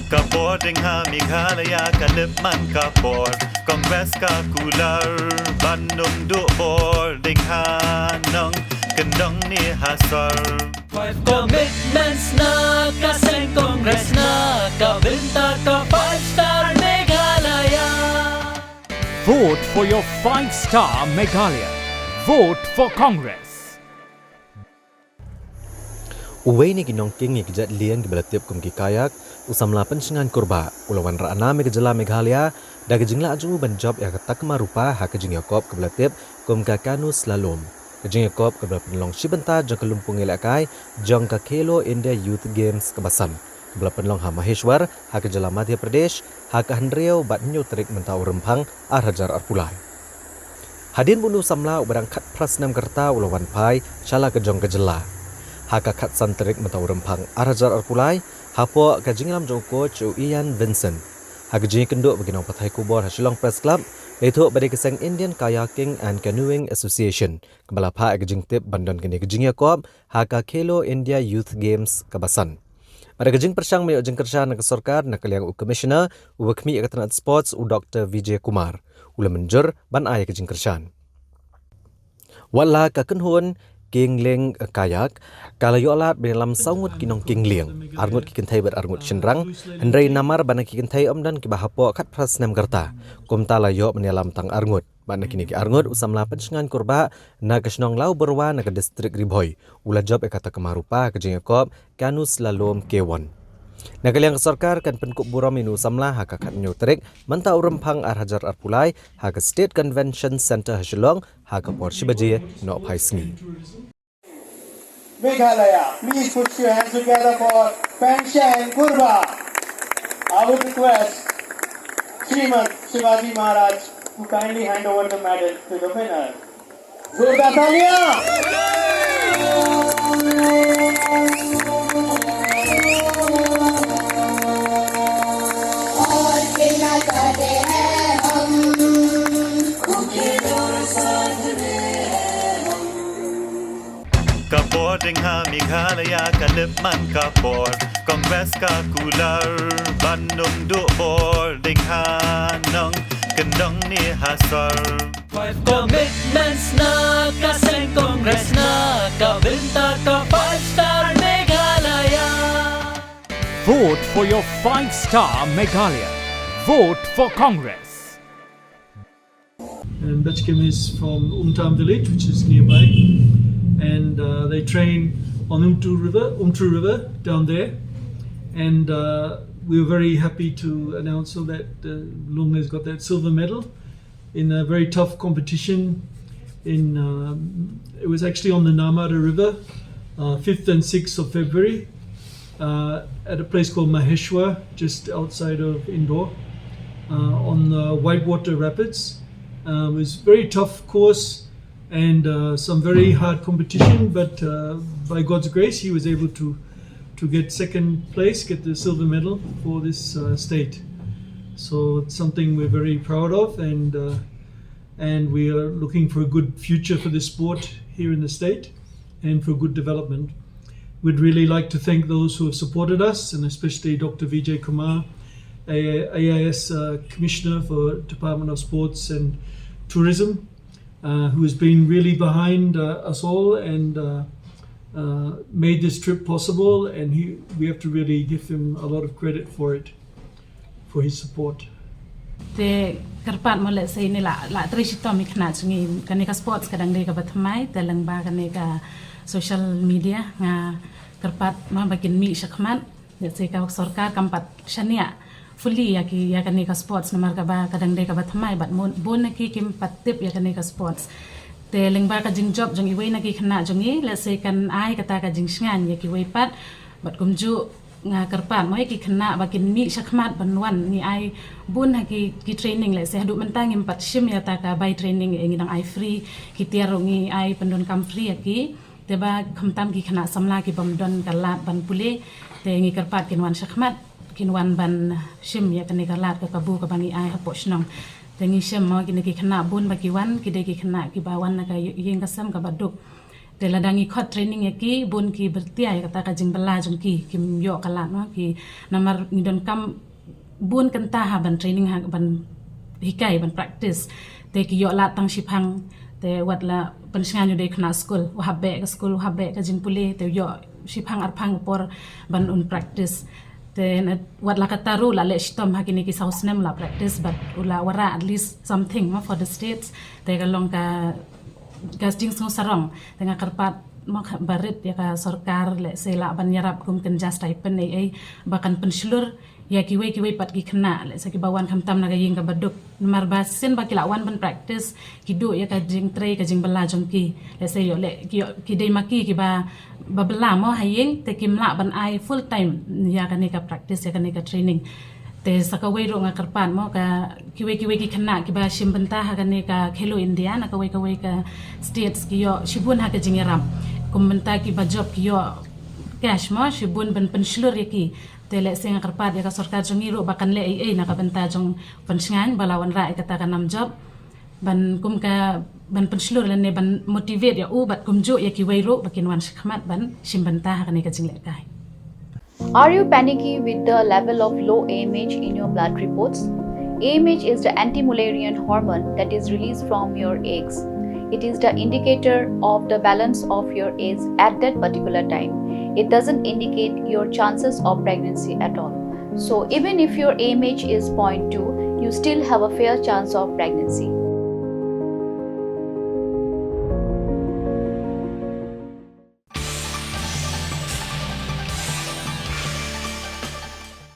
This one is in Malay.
Kapoding ha Meghalaya Lympung kapor Kongres ka kular Bandung du boarding ha nong kendong ni hasar 5 commitments na kaseng Congress na kabinta ka 5-star Meghalaya. Vote for your 5-star Meghalayan. Vote for Congress. Uway ni ginong king ni kejat lian kebelatip kum ki kayak Samla Pynshngain Kurbah ulawan rana Meghalaya Meghalaya da kejingla aju banjob ya takma Rupa haka jing Yakob kebelatip kum ka kanus lalom kejing Yakob kebelat penlong shibenta jong ke Lympung ilakai jong ka Khelo India Youth Games kebasan kebelat penlong ha Maheshwar haka jala Madhya Pradesh haka handriau bat nyu trik mentau rempang arhajar arpulai hadin bunu Samla ubarang khat prasnam kerta ulawan pai chala ke jong ke jela haka khat santrik mentau rempang arhajar arpulai hapo ka jinglam joko chu Ian Vincent haka jing kenduk beginong pathai kubor Shillong Press Club leithuk badai keseng Indian Kayaking and Canoeing Association kembala pha ka jing tip bandon kini ka jing Yakob haka Khelo India Youth Games kabasan pada kejing persang me jing kerja nak sarkar nak liang commissioner wakmi akatan sports Dr. Vijay Kumar ula menjur ban ay kejing kerjaan wala ka kenhun king leng kayak kalayo alat belam saungut kinong king liang arngut ki kentai ber arngut chenrang hendrai namar bana ki kentai omdan ki bahapo khat prasnam kerta kumta layo menyalam tang arngut bana kini ki arngut Samla Pynshngain Kurbah na kasnong lau berwa na ka distrik Ribhoi ula job ekata kemarupa kejing Yakob kanus lalom K1 Nagaliang sarkar kan penkup buram inu Samla haka kat nyu trik manta urempang arhajar arpulai haka State Convention Center Shillong haka por shibaje no Pynshngain. Meghalaya, please put your hands together for Pynshngain Kurbah. I would request Srimad Shivaji Maharaj to kindly hand over the medal to the winner. Zoردar taaliyan! Kapoding ha Meghalaya Lympung kapor Kongres ka kular Bandung du boarding ha nong kendong ni hasar 5 commitments na kaseng Congress na kabinta ka 5-star Meghalaya. Vote for your 5-star Meghalayan. Vote for Congress. And Bechkim is from Umtam village, which is nearby, and they train on Umtru River down there. And we were very happy to announce that Lung has got that silver medal in a very tough competition. It was actually on the Narmada River, 5th and 6th of February, at a place called Maheshwar, just outside of Indore, on the Whitewater Rapids. It was a very tough course and some very hard competition, but by God's grace, he was able to get second place, get the silver medal for this state. So it's something we're very proud of, and we are looking for a good future for this sport here in the state and for good development. We'd really like to thank those who have supported us, and especially Dr. Vijay Kumar, AIS Commissioner for Department of Sports and Tourism, who has been really behind us all and made this trip possible, and we have to really give him a lot of credit for it, for his support. Te karpat mo let's say nila la trishito mi khna chungi kanika sports kadang de ka bathmai telang ba kanika social media nga karpat ma bakin mi shakman let's say ka sarkar kampat shania fully ya kanika sports namar ka ba kadang de ka bathmai bat bon na ki kim patip ya kanika sports te lengba ka jing job jong iway na ki khna jongi let's say kan ai kata ka jing sngan ya ki way pat bat kumju nga karpat mo ki khna bakin mi shakmat banwan ni ai bun ha ki training le se hadu mentang impat shim ya ta ka by training ngi dang ai free ki tiarungi ai pendon kam free ki te ba khamtam ki khna samla ki bamdon kalat ban pule te ngi karpat kinwan shakmat kinwan ban shim ya kani kalat ka kabu ka bangi ai hapo shnong te ngi shim mo ki khna bun ba ki wan ki de ki khna ki bawan na ka yeng kasam ka baduk Teladangi khot training ki bun ki bertiai kata ka jing bela jong ki kim yo kala no ki namar ngidon kam bun kenta ha ban training ha ban hikai ban practice te ki yo la tang shipang te wat la Pynshngain de khna school wahabe ka school wahabe ka jing pule te yo shipang arpang por ban un practice te wat la kataru la le shitom ha kini ki sausnem la practice but ula wara at least something for the states te ka long ka gasting sung sarong tengah kerpat mak barit ya ka sarkar le sela ban nyarap kum kenja stipend ai bahkan penslur ya kiwe pat ki kena le saki bawan kamtam naga ying ka baduk mar basin baki lawan ban practice kidu ya ka jing tray ka jing bela jong ki le se yo le ki dei maki ki ba bela mo haying te kimla ban ai full time ya ka ni ka practice ya ka ni ka training te sakaway ro nga karpan mo ka kiwe ki khana ki ba shimbanta ha kane ka Khelo India na kaway ka states ki yo shibun ha ka jingiram kumbanta ki ba job ki yo cash mo shibun ban penslur ki te le sing karpat ya ka sarkar jongiro bakan le ai na ka banta jong Pynshngain balawan ra kata ka nam job ban kum ka ban penslur le ne ban motivate ya u bat kumjo ya ki wayro bakin wan shikmat ban shimbanta ha kane ka jingle kai. Are you panicky with the level of low AMH in your blood reports? AMH is the anti-Mullerian hormone that is released from your eggs. It is the indicator of the balance of your eggs at that particular time. It doesn't indicate your chances of pregnancy at all. So even if your AMH is 0.2, you still have a fair chance of pregnancy.